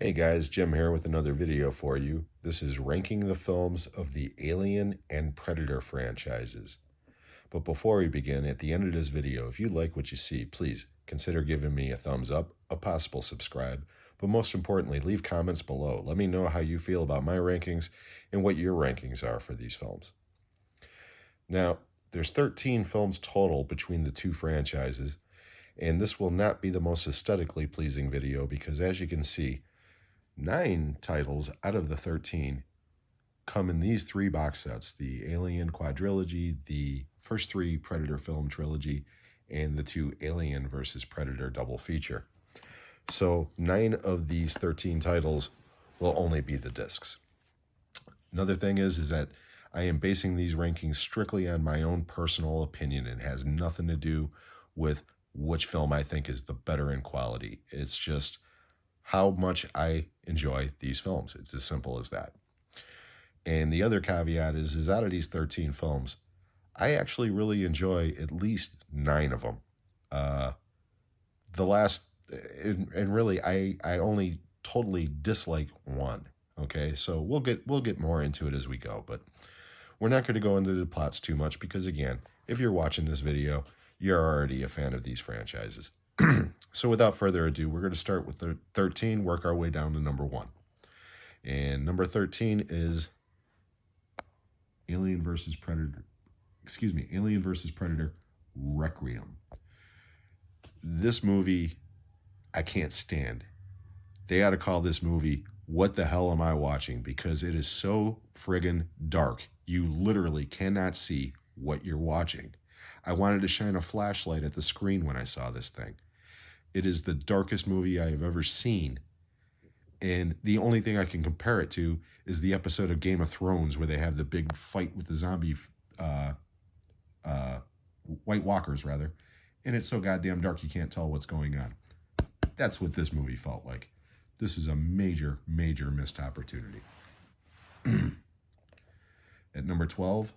Hey guys, Jim here with another video for you. This is ranking the films of the Alien and Predator franchises. But before we begin, at the end of this video, if you like what you see, please consider giving me a thumbs up, a possible subscribe, but most importantly, leave comments below. Let me know how you feel about my rankings and what your rankings are for these films. Now, there's 13 films total between the two franchises, and this will not be the most aesthetically pleasing video because, as you can see, 9 titles out of the 13 come in these 3 box sets: the Alien quadrilogy, the first 3 Predator film trilogy, and the 2 Alien versus Predator double feature. So 9 of these 13 titles will only be the discs. Another thing is that I am basing these rankings strictly on my own personal opinion. It has nothing to do with which film I think is the better in quality. It's just how much I enjoy these films. It's as simple as that. And the other caveat is out of these 13 films, I actually really enjoy at least 9 of them. The last, and really, I only totally dislike 1. Okay, so we'll get more into it as we go, but we're not going to go into the plots too much because, again, if you're watching this video, you're already a fan of these franchises. So without further ado, we're going to start with the 13, work our way down to number 1. And number 13 is Alien versus Predator Requiem. This movie, I can't stand. They ought to call this movie What the Hell Am I Watching? Because it is so friggin' dark. You literally cannot see what you're watching. I wanted to shine a flashlight at the screen when I saw this thing. It is the darkest movie I have ever seen. And the only thing I can compare it to is the episode of Game of Thrones where they have the big fight with the zombie White Walkers, rather. And it's so goddamn dark you can't tell what's going on. That's what this movie felt like. This is a major, major missed opportunity. At number 12,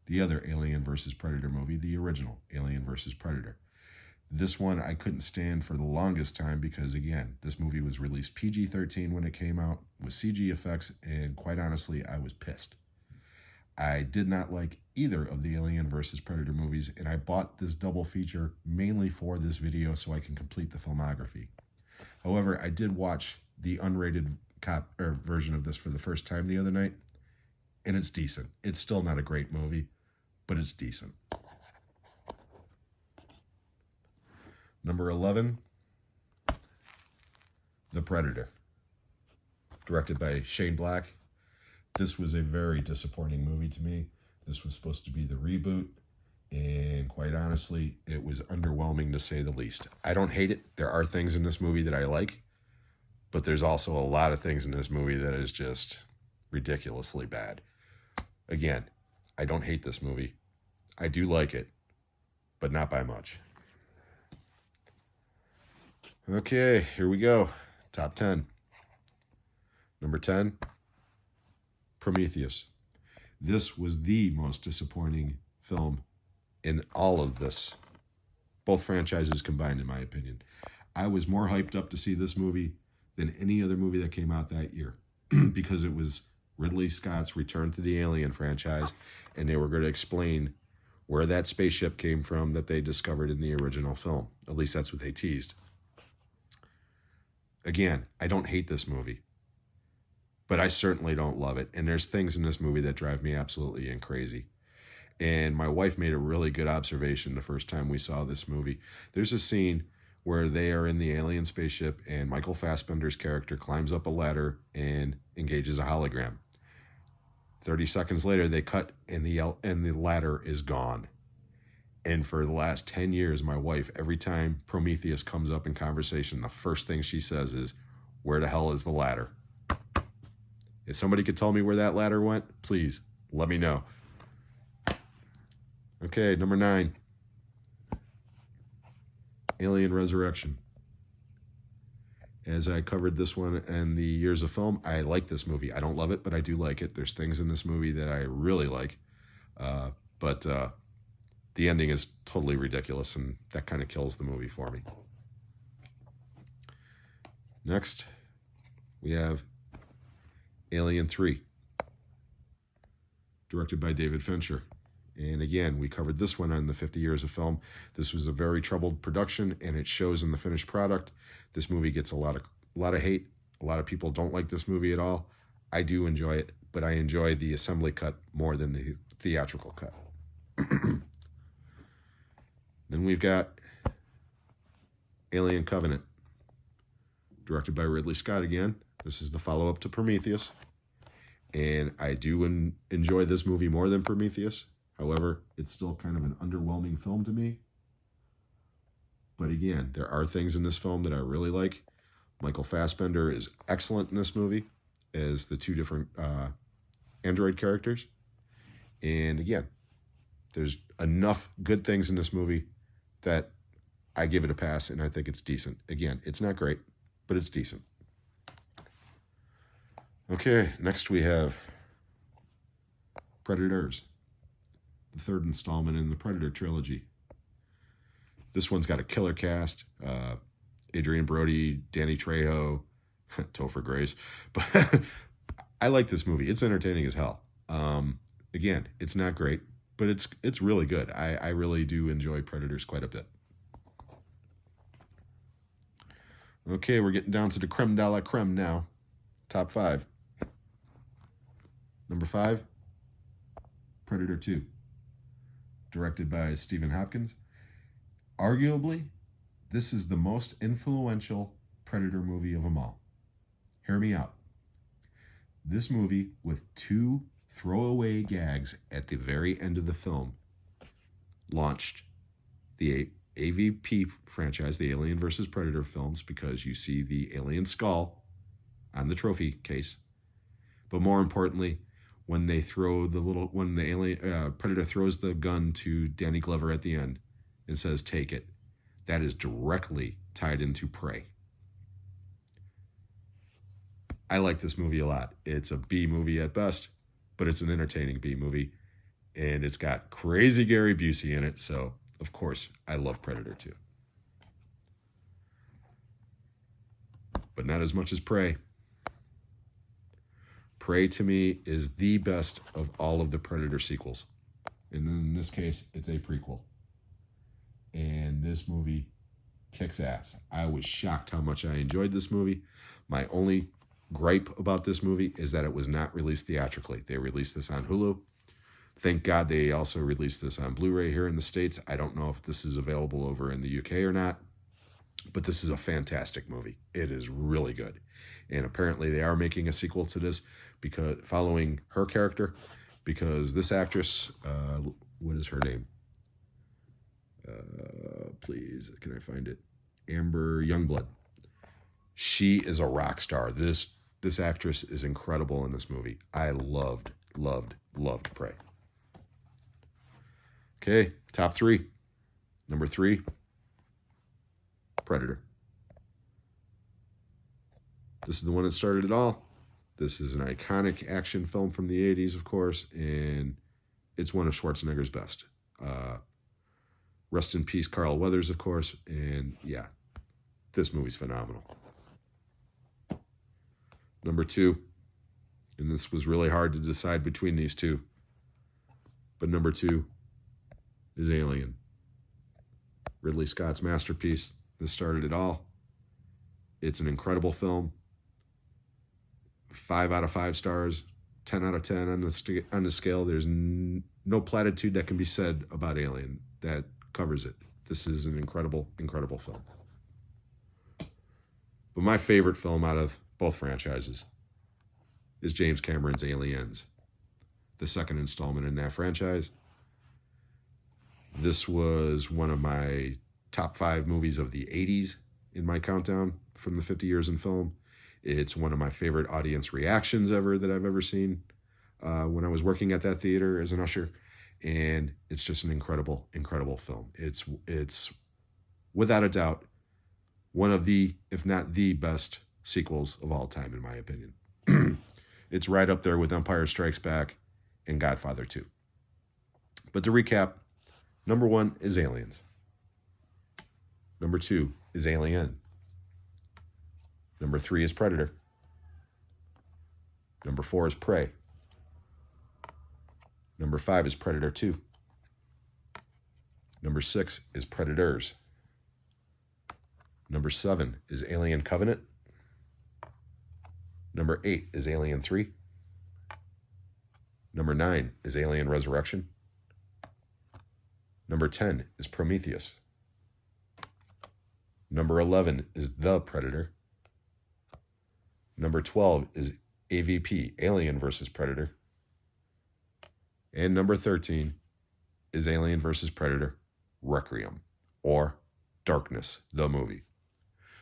the other Alien versus Predator movie, the original Alien versus Predator. This one I couldn't stand for the longest time because, again, this movie was released PG-13 when it came out with CG effects, and quite honestly, I was pissed. I did not like either of the Alien versus Predator movies, and I bought this double feature mainly for this video so I can complete the filmography. However, I did watch the unrated version of this for the first time the other night, and it's decent. It's still not a great movie, but it's decent. Number 11, The Predator, directed by Shane Black. This was a very disappointing movie to me. This was supposed to be the reboot, and quite honestly, it was underwhelming to say the least. I don't hate it. There are things in this movie that I like, but there's also a lot of things in this movie that is just ridiculously bad. Again, I don't hate this movie. I do like it, but not by much. Okay, here we go. Top 10. Number 10, Prometheus. This was the most disappointing film in all of this, both franchises combined, in my opinion. I was more hyped up to see this movie than any other movie that came out that year because it was Ridley Scott's return to the Alien franchise, and they were going to explain where that spaceship came from that they discovered in the original film. At least that's what they teased. Again, I don't hate this movie, but I certainly don't love it. And there's things in this movie that drive me absolutely crazy. And my wife made a really good observation the first time we saw this movie. There's a scene where they are in the alien spaceship and Michael Fassbender's character climbs up a ladder and engages a hologram. 30 seconds later, they cut and the ladder is gone. And for the last 10 years, my wife, every time Prometheus comes up in conversation, the first thing she says is, "Where the hell is the ladder?" If somebody could tell me where that ladder went, please let me know. Okay, number 9, Alien Resurrection. As I covered this one in the years of film, I like this movie. I don't love it, but I do like it. There's things in this movie that I really like. But the ending is totally ridiculous, and that kind of kills the movie for me. Next, we have Alien 3, directed by David Fincher. And again, we covered this one on the 50 Years of Film. This was a very troubled production, and it shows in the finished product. This movie gets a lot of hate. A lot of people don't like this movie at all. I do enjoy it, but I enjoy the assembly cut more than the theatrical cut. Then we've got Alien Covenant, directed by Ridley Scott again. This is the follow-up to Prometheus. And I do enjoy this movie more than Prometheus. However, it's still kind of an underwhelming film to me. But again, there are things in this film that I really like. Michael Fassbender is excellent in this movie as the two different android characters. And again, there's enough good things in this movie that I give it a pass, and I think it's decent. Again, it's not great, but it's decent. Okay, next we have Predators, the third installment in the Predator trilogy. This one's got a killer cast. Adrian Brody, Danny Trejo, Topher Grace. But I like this movie. It's entertaining as hell. Again, it's not great, but it's really good. I really do enjoy Predators quite a bit. Okay, we're getting down to the creme de la creme now. Top 5. Number 5, Predator 2, directed by Stephen Hopkins. Arguably, this is the most influential Predator movie of them all. Hear me out. This movie, with 2 throwaway gags at the very end of the film, launched the AVP franchise, the Alien vs. Predator films, because you see the alien skull on the trophy case. But more importantly, when the alien Predator throws the gun to Danny Glover at the end and says, "Take it," that is directly tied into Prey. I like this movie a lot. It's a B movie at best, but it's an entertaining B movie, and it's got crazy Gary Busey in it, so of course I love Predator 2. But not as much as Prey. Prey, to me, is the best of all of the Predator sequels. And in this case, it's a prequel. And this movie kicks ass. I was shocked how much I enjoyed this movie. My only gripe about this movie is that it was not released theatrically. They released this on Hulu. Thank God they also released this on Blu-ray here in the States. I don't know if this is available over in the UK or not. But this is a fantastic movie. It is really good. And apparently they are making a sequel to this because following her character, because this actress, what is her name? Please, can I find it? Amber Youngblood. She is a rock star. This actress is incredible in this movie. I loved Prey. Okay, top 3. Number 3, Predator. This is the one that started it all. This is an iconic action film from the 80s, of course, and it's one of Schwarzenegger's best. Rest in peace, Carl Weathers, of course, and yeah, this movie's phenomenal. Number 2, and this was really hard to decide between these two, but number 2 is Alien. Ridley Scott's masterpiece. This started it all. It's an incredible film. 5 out of 5 stars, 10 out of 10 on the scale. There's no platitude that can be said about Alien that covers it. This is an incredible film. But my favorite film out of both franchises is James Cameron's Aliens, the second installment in that franchise. This was one of my top 5 movies of the 80s in my countdown from the 50 years in film. It's one of my favorite audience reactions ever that I've ever seen when I was working at that theater as an usher. And it's just an incredible film. It's without a doubt one of the, if not the best sequels of all time, in my opinion. It's right up there with Empire Strikes Back and Godfather 2. But to recap, number 1 is Aliens. Number 2 is Alien. Number 3 is Predator. Number 4 is Prey. Number 5 is Predator 2. Number 6 is Predators. Number 7 is Alien Covenant. Number 8 is Alien 3. Number 9 is Alien Resurrection. Number 10 is Prometheus. Number 11 is The Predator. Number 12 is AVP, Alien vs. Predator. And number 13 is Alien vs. Predator, Requiem, or Darkness, the movie.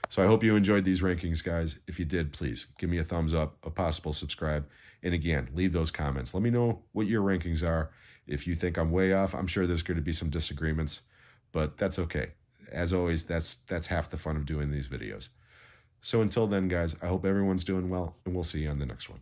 So I hope you enjoyed these rankings, guys. If you did, please give me a thumbs up, a possible subscribe, and again, leave those comments. Let me know what your rankings are. If you think I'm way off, I'm sure there's going to be some disagreements, but that's okay. As always, that's half the fun of doing these videos. So until then, guys, I hope everyone's doing well, and we'll see you on the next one.